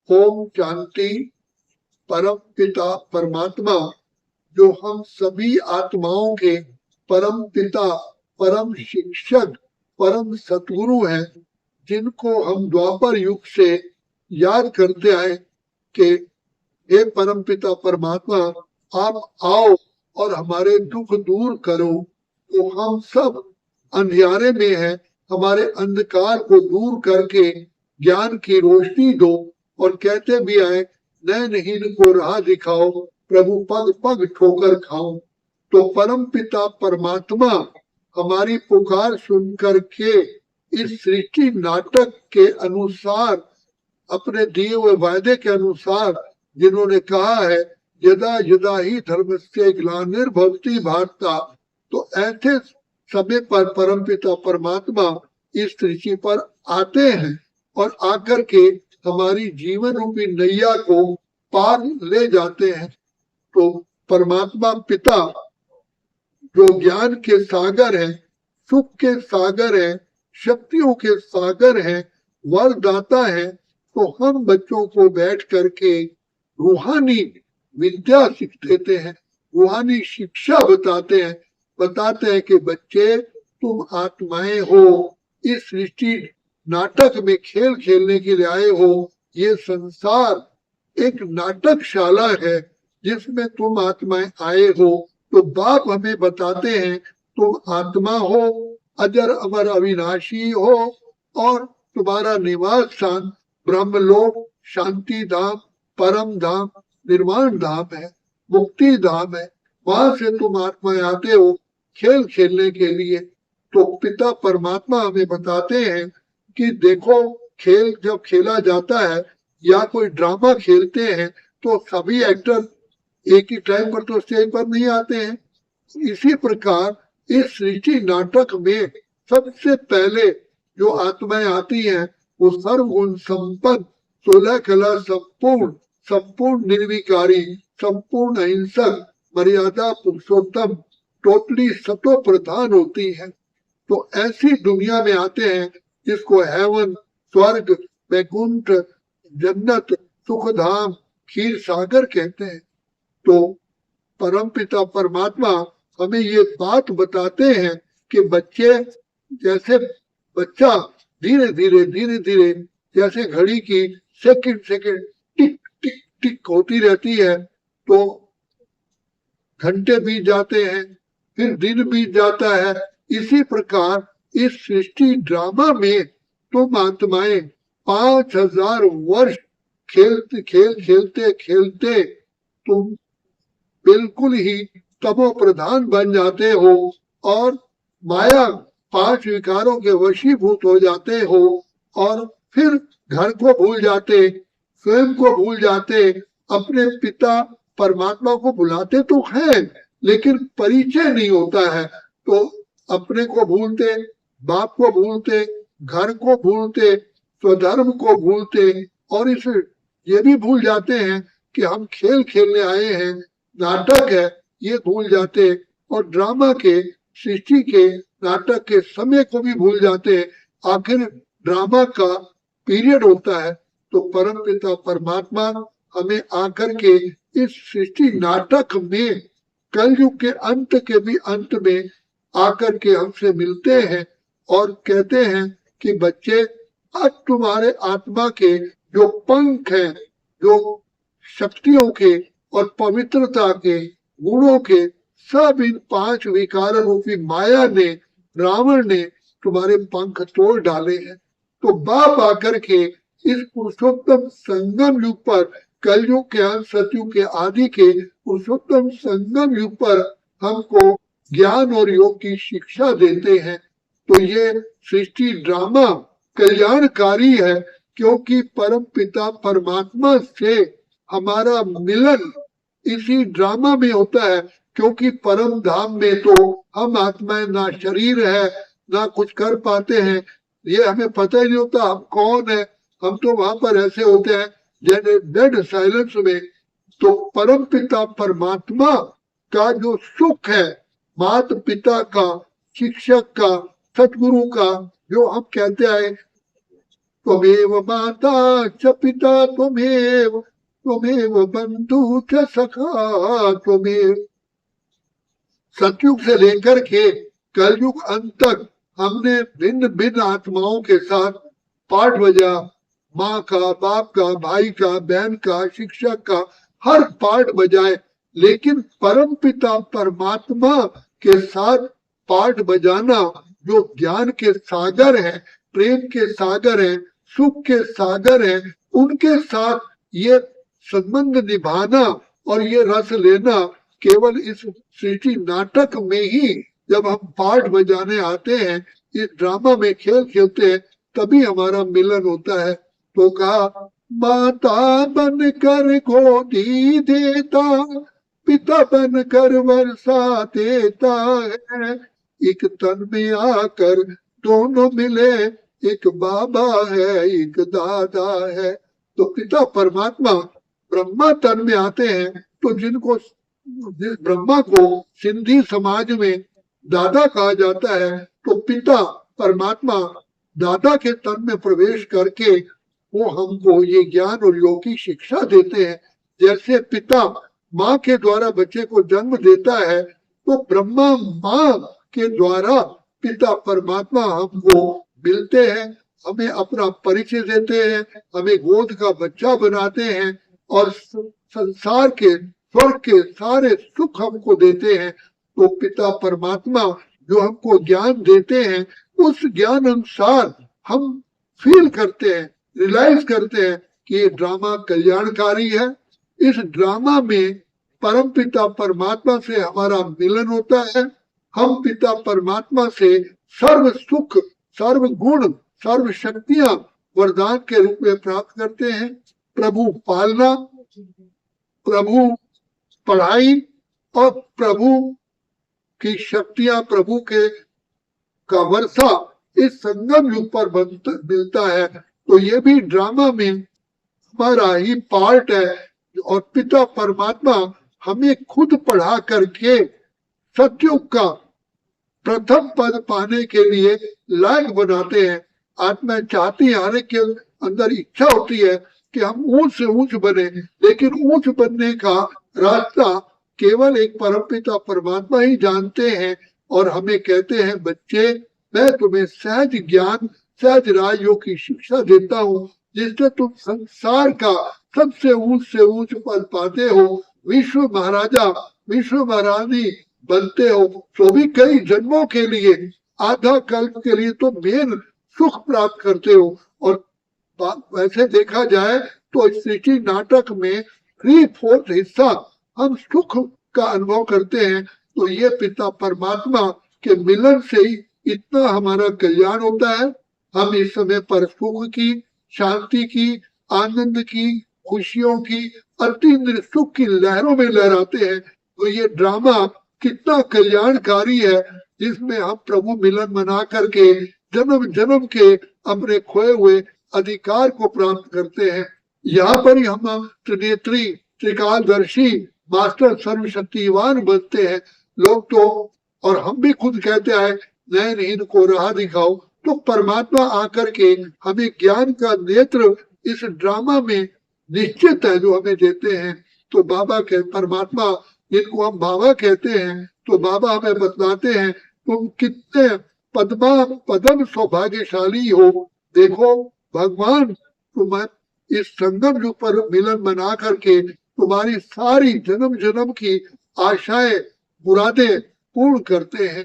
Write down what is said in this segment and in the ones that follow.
ओम शांति। परम पिता परमात्मा जो हम सभी आत्माओं के परम पिता, परम शिक्षक, परम सतगुरु हैं, जिनको हम द्वापर युग से याद करते आए कि हे परम पिता परमात्मा, आप आओ और हमारे दुख दूर करो। तो हम सब अंधियारे में हैं, हमारे अंधकार को दूर करके ज्ञान की रोशनी दो। और कहते भी आए, नयनहीन को राह दिखाओ, प्रभु पग पग ठोकर खाओ। तो परम पिता परमात्मा हमारी पुकार सुन करके इस सृष्टि नाटक के अनुसार, अपने दिए हुए वायदे के अनुसार, जिन्होंने कहा है यदा यदा ही धर्मस्य ग्लानिर्भवति भारता, तो ऐसे समय पर परमपिता परमात्मा इस सृष्टि पर आते हैं और आकर के हमारी जीवन रूपी नैया को पार ले जाते हैं। तो परमात्मा पिता जो ज्ञान के सागर है, सुख के सागर है, शक्तियों के सागर है, वरदाता है, तो हम बच्चों को बैठ करके रूहानी विद्या सीख देते हैं, रूहानी शिक्षा बताते हैं कि बच्चे तुम आत्माएं हो, इस सृष्टि नाटक में खेल खेलने के लिए आए हो। ये संसार एक नाटकशाला है जिसमें तुम आत्माएं आए हो। तो बाप हमें बताते हैं तुम आत्मा हो, अजर अमर अविनाशी हो, और तुम्हारा निवास स्थान ब्रह्मलोक, शांति धाम, परम धाम, निर्वाण धाम है, मुक्ति धाम है। वहां से तुम आत्माएं आते हो खेल खेलने के लिए। तो पिता परमात्मा हमें बताते हैं कि देखो, खेल जब खेला जाता है या कोई ड्रामा खेलते हैं तो सभी एक्टर एक ही टाइम पर तो स्टेज पर नहीं आते हैं। इसी प्रकार इस सृष्टि नाटक में सबसे पहले जो आत्माएं आती हैं वो सर्वगुण संपन्न, 16 कला संपूर्ण, संपूर्ण निर्विकारी, संपूर्ण अहिंसक, मर्यादा पुरुषोत्तम, टोटली सतो प्रधान होती है। तो ऐसी दुनिया में आते हैं जिसको हेवन, स्वर्ग, वैकुंठ, जन्नत, सुखधाम, खीर सागर कहते हैं। तो परमपिता परमात्मा हमें ये बात बताते हैं कि बच्चे, जैसे बच्चा धीरे धीरे जैसे घड़ी की सेकंड सेकंड टिक टिक टिक होती रहती है, तो घंटे बीत जाते हैं, फिर दिन बीत जाता है। इसी प्रकार इस सृष्टि ड्रामा में तुम आत्माएं 5000 वर्ष खेलते खेलते तुम बिल्कुल ही तमो प्रधान बन जाते हो और माया 5 विकारों के वशीभूत हो जाते हो। और फिर घर को भूल जाते, स्वयं को भूल जाते, अपने पिता परमात्मा को बुलाते तो है लेकिन परिचय नहीं होता है। तो अपने को भूलते, बाप को भूलते, घर को भूलते, स्वधर्म को भूलते, और इस ये भी भूल जाते हैं कि हम खेल खेलने आए हैं, नाटक है, ये भूल जाते, और ड्रामा के, सृष्टि के नाटक के समय को भी भूल जाते। आखिर ड्रामा का पीरियड होता है। तो परम पिता परमात्मा हमें आकर के इस सृष्टि नाटक में कलयुग के अंत के भी अंत में आकर के हमसे मिलते हैं और कहते हैं कि बच्चे, आज तुम्हारे आत्मा के जो पंख हैं, जो शक्तियों के और पवित्रता के, गुणों के, सब इन 5 विकार रूपी माया ने, रावण ने तुम्हारे पंख तोड़ डाले हैं। तो बाप आकर के इस पुरुषोत्तम संगम युग पर, कलयुग के अंत, सतयुग के आदि के पुरुषोत्तम संगम युग पर हमको ज्ञान और योग की शिक्षा देते हैं। तो ये सृष्टि ड्रामा कल्याणकारी है, क्योंकि परम पिता परमात्मा से हमारा मिलन इसी ड्रामा में होता है। क्योंकि परम धाम में तो हम आत्माएं ना शरीर है, ना कुछ कर पाते हैं, ये हमें पता ही नहीं होता हम कौन है। हम तो वहां पर ऐसे होते हैं जैसे डेड साइलेंस में। तो परम पिता परमात्मा का जो सुख है, मात पिता का, शिक्षक का, सतगुरु का, जो हम कहते आए त्वमेव माता च पिता त्वमेव, त्वमेव बंधु च सखा त्वमेव। सतयुग से लेकर के कलयुग अंत तक हमने भिन्न भिन्न आत्माओं के साथ पाठ बजा, माँ का, बाप का, भाई का, बहन का, शिक्षक का, हर पाठ बजाए, लेकिन परम पिता परमात्मा के साथ पाठ बजाना, जो ज्ञान के सागर है, प्रेम के सागर है, सुख के सागर है, उनके साथ ये संबंध निभाना और ये रस लेना केवल इस सृष्टि नाटक में ही, जब हम पाठ बजाने आते हैं, इस ड्रामा में खेल खेलते हैं, तभी हमारा मिलन होता है। तो कहा माता बन कर गोदी देता, पिता बन कर वर्षा देता है, एक तन में आकर दोनों मिले, एक बाबा है एक दादा है। तो पिता परमात्मा ब्रह्मा तन में आते हैं, तो जिनको, जिस ब्रह्मा को सिंधी समाज में दादा कहा जाता है, तो पिता परमात्मा दादा के तन में प्रवेश करके वो हमको ये ज्ञान और योग की शिक्षा देते हैं। जैसे पिता माँ के द्वारा बच्चे को जन्म देता है, तो ब्रह्मा माँ के द्वारा पिता परमात्मा हमको मिलते हैं, हमें अपना परिचय देते हैं, हमें गोद का बच्चा बनाते हैं और संसार के, स्वर्ग के सारे सुख हमको देते हैं। तो पिता परमात्मा जो हमको ज्ञान देते हैं, उस ज्ञान अनुसार हम फील करते हैं, रियलाइज करते हैं कि ये ड्रामा कल्याणकारी है। इस ड्रामा में परम पिता परमात्मा से हमारा मिलन होता है, हम पिता परमात्मा से सर्व सुख, सर्व गुण, सर्व शक्तियां वरदान के रूप में प्राप्त करते हैं। प्रभु पालना, प्रभु पढ़ाई और प्रभु की शक्तियां, प्रभु के का वर्षा इस संगम युग पर मिलता है। तो ये भी ड्रामा में हमारा ही पार्ट है, और पिता परमात्मा हमें खुद पढ़ा करके सतयुग का प्रथम पद पाने के लिए लायक बनाते हैं। आत्मा चाहती है, हर एक के अंदर इच्छा होती है कि हम ऊंच से ऊंच बने, लेकिन ऊंच बनने का रास्ता केवल एक परमपिता परमात्मा ही जानते हैं। और हमें कहते हैं बच्चे, मैं तुम्हें सहज ज्ञान, सहज राजयोग की शिक्षा देता हूँ, जिससे तुम संसार का सबसे ऊंच से ऊंच पद पाते हो, विश्व महाराजा, विश्व महारानी बनते हो। तो भी कई जन्मों के लिए, आधा कल्प के लिए तो मेन सुख प्राप्त करते हो। और वैसे देखा जाए तो सृष्टि नाटक में 3/4 हिस्सा हम सुख का अनुभव करते हैं। तो ये पिता परमात्मा के मिलन से ही इतना हमारा कल्याण होता है। हम इस समय पर सुख की, शांति की, आनंद की, खुशियों की, अतीन्द्रिय सुख की लहरों में लहराते हैं। तो ये ड्रामा कितना कल्याणकारी है, जिसमें हम प्रभु मिलन मना करके जन्म जन्म के अपने खोए हुए अधिकार को प्राप्त करते हैं। यहाँ पर ही हम त्रिनेत्री, त्रिकालदर्शी, मास्टर सर्वशक्तिवान बनते हैं। लोग तो, और हम भी खुद कहते हैं, नयनहीन को राह दिखाओ। तो परमात्मा आकर के हमें ज्ञान का नेत्र इस ड्रामा में निश्चित है जो हमें देते हैं। तो बाबा के परमात्मा, जिनको हम बाबा कहते हैं, तो बाबा हमें बतलाते हैं तुम कितने पदम सौभाग्यशाली हो। देखो भगवान तुम इस संगम युग पर मिलन बना करके तुम्हारी सारी जन्म जन्म की आशाएं, मुरादें पूर्ण करते हैं।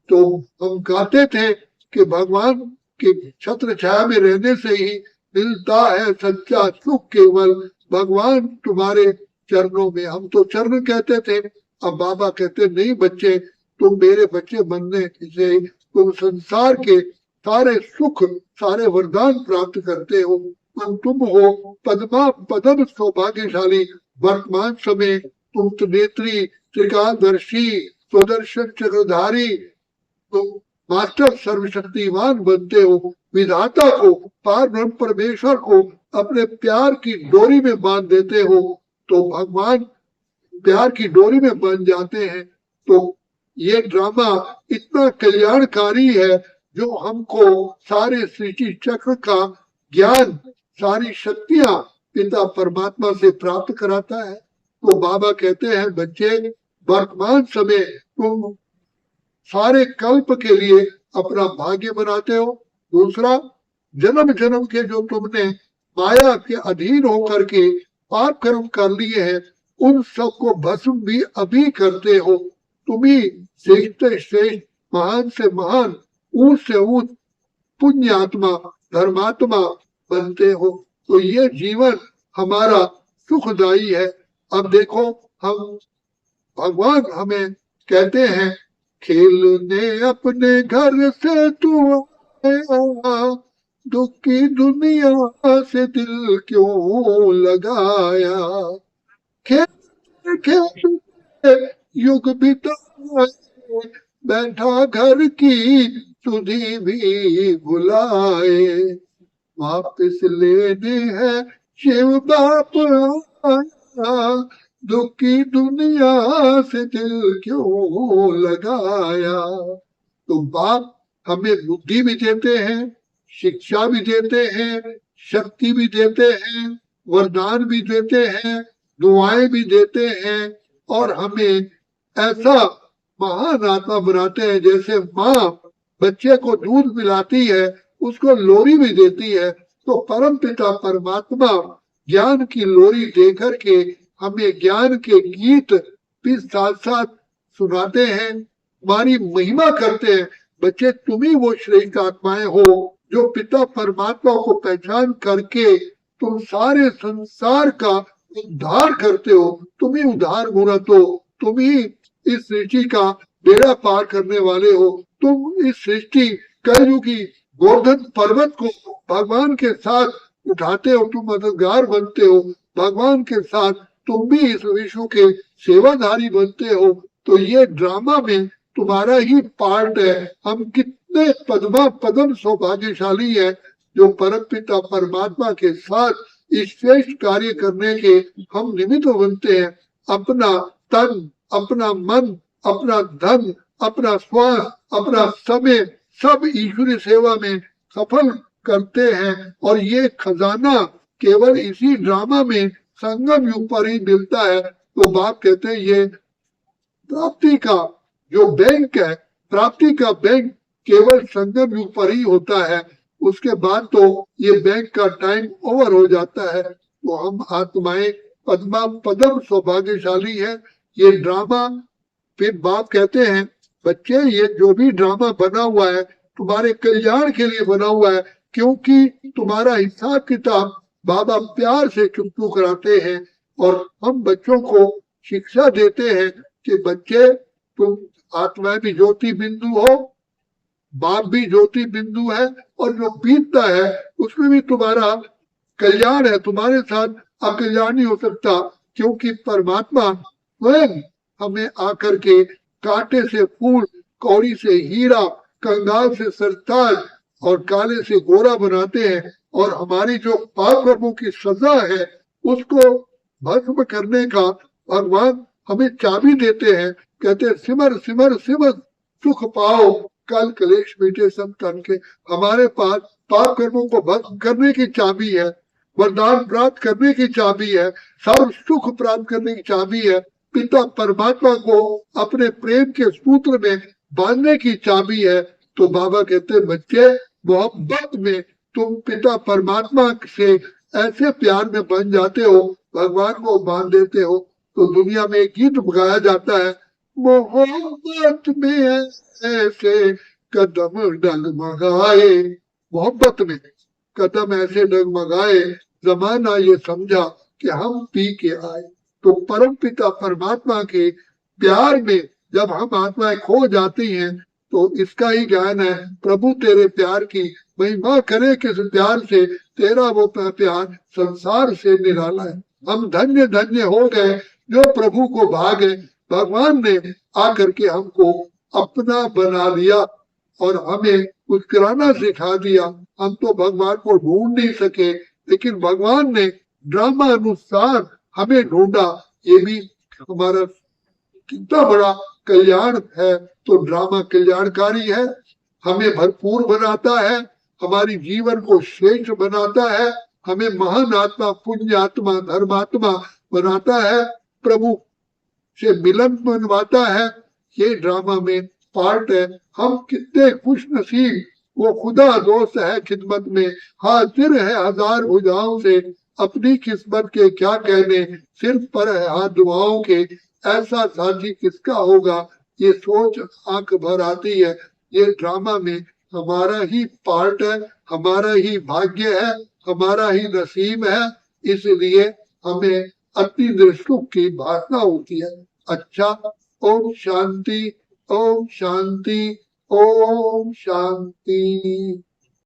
तो हम कहते थे कि भगवान के छत्र छाया में रहने से ही मिलता है सच्चा सुख, केवल भगवान तुम्हारे चरणों में। हम तो चरण कहते थे, अब बाबा कहते नहीं बच्चे, तुम मेरे बच्चे बनने से तुम संसार के सारे सुख, सारे वरदान प्राप्त करते हो। तुम हो पदम सौभाग्यशाली। वर्तमान समय तुम त्रिनेत्री, त्रिकालदर्शी, स्वदर्शन चक्रधारी, तुम मास्टर सर्वशक्तिवान बनते हो। विधाता को, पार ब्रह्म परमेश्वर को अपने प्यार की डोरी में बांध देते हो। तो भगवान प्यार की डोरी में बन जाते हैं। तो ये ड्रामा इतना कल्याणकारी है, जो हमको सारे सृष्टि चक्र का ज्ञान, सारी शक्तियां पिता परमात्मा से प्राप्त कराता है। तो बाबा कहते हैं बच्चे, वर्तमान समय तुम सारे कल्प के लिए अपना भाग्य बनाते हो। दूसरा, जन्म जन्म के जो तुमने माया के अधीन होकर के पाप कर्म कर लिए हैं, उन सबको भस्म भी अभी करते हो। तुम ही श्रेष्ठ से श्रेष्ठ, महान से महान, ऊंच से ऊंच पुण्य आत्मा, धर्मात्मा बनते हो। तो ये जीवन हमारा सुखदायी है। अब देखो, हम भगवान हमें कहते हैं, खेलने अपने घर से तू आया, दुख की दुनिया से दिल क्यों लगाया। खेल खेल युग बिताए, बैठा घर की सुधी भी भुलाए, वापस लेने हैं शिव बाप आया, दुख की दुनिया से दिल क्यों लगाया। तो बाप हमें बुद्धि भी देते हैं, शिक्षा भी देते हैं, शक्ति भी देते हैं, वरदान भी देते हैं, दुआएं भी देते हैं, और हमें ऐसा महान आत्मा बनाते हैं। जैसे माँ बच्चे को दूध पिलाती है, उसको लोरी भी देती है, तो परम पिता परमात्मा ज्ञान की लोरी देकर के हमें ज्ञान के गीत भी साथ साथ सुनाते हैं, हमारी महिमा करते हैं। बच्चे, तुम ही वो श्रेष्ठ आत्माएं हो जो पिता परमात्मा को पहचान करके तुम सारे संसार का उद्धार करते हो। तुम ही उद्धार मूर्त हो, तुम ही इस सृष्टि का बेड़ा पार करने वाले हो। तुम इस सृष्टि कलयुगी गोवर्धन पर्वत को भगवान के साथ उठाते हो, तुम मददगार बनते हो। भगवान के साथ तुम भी इस विश्व के सेवाधारी बनते हो। तो ये ड्रामा में तुम्हारा ही पार्ट है। हम कितने पदम सौभाग्यशाली है जो परम पिता परमात्मा के साथ इस श्रेष्ठ कार्य करने के हम निमित्त बनते हैं। अपना तन, अपना मन, अपना धन, अपना श्वास, अपना समय सब ईश्वरी सेवा में सफल करते हैं। और ये खजाना केवल इसी ड्रामा में संगम युग पर ही मिलता है। तो बाप कहते हैं ये प्राप्ति का जो बैंक है, प्राप्ति का बैंक केवल संगम युग पर ही होता है। उसके बाद तो ये बैंक का टाइम ओवर हो जाता है। तो हम आत्माएं पदम सौभाग्यशाली है। ये ड्रामा, फिर बाप कहते हैं बच्चे, ये जो भी ड्रामा बना हुआ है तुम्हारे कल्याण के लिए बना हुआ है, क्योंकि तुम्हारा हिसाब किताब बाबा प्यार से चुकतू कराते हैं। और हम बच्चों को शिक्षा देते हैं कि बच्चे, तुम आत्मा भी ज्योति बिंदु हो, बाप भी ज्योति बिंदु है, और जो बीतता है उसमें भी तुम्हारा कल्याण है। तुम्हारे साथ अकल्याण नहीं हो सकता, क्योंकि परमात्मा स्वयं हमें आकर के कांटे से फूल, कौड़ी से हीरा, कंगाल से सरताज और काले से गोरा बनाते हैं। और हमारी जो पाप कर्मों की सजा है उसको भस्म करने का भगवान हमें चाबी देते हैं। कहते हैं सिमर सिमर सिमर सुख पाओ, कल कलेश मिटे सब तन के। हमारे पास पाप कर्मों को भस्म करने की चाबी है, वरदान प्राप्त करने की चाबी है, सर्व सुख प्राप्त करने की चाबी है, पिता परमात्मा को अपने प्रेम के सूत्र में बांधने की चाबी है। तो बाबा कहते हैं बच्चे, मोहब्बत में तुम पिता परमात्मा से ऐसे प्यार में बन जाते हो, भगवान को बांध देते हो। तो दुनिया में एक गीत गाया जाता है, मोहब्बत में ऐसे कदम डगमगाए, मोहब्बत में कदम ऐसे डगमगाए, जमाना ये समझा कि हम पी के आए। तो परम पिता परमात्मा के प्यार में जब हम आत्माएं खो जाती हैं, तो इसका ही ज्ञान है, प्रभु तेरे प्यार की महिमा करे किस प्यार से, तेरा वो प्यार संसार से निराला है। हम धन्य धन्य हो गए जो प्रभु को भागे। भगवान ने आकर के हमको अपना बना लिया और हमें मुस्कुराना सिखा दिया। हम तो भगवान को ढूंढ नहीं सके, लेकिन भगवान ने ड्रामा अनुसार हमें ढूंढा। ये भी हमारा कितना बड़ा कल्याण है। तो ड्रामा कल्याणकारी है, हमें भरपूर बनाता है, हमारी जीवन को श्रेष्ठ बनाता है, हमें महान आत्मा, पुण्य आत्मा, धर्मात्मा बनाता है, प्रभु से मिलन बनवाता है। ये ड्रामा में पार्ट है। हम कितने खुश नसीब, वो खुदा दोस्त है खिदमत में, हाजिर है हजार भुजाओं से, अपनी किस्मत के क्या कहने, सिर्फ पर है हाथ दुआओं के, ऐसा साथी किसका होगा, ये सोच आंख भर आती है। ये ड्रामा में हमारा ही पार्ट है, हमारा ही भाग्य है, हमारा ही नसीब है, इसलिए हमें अति सुख की भावना होती है। अच्छा, ओम शांति, ओम शांति, ओम शांति।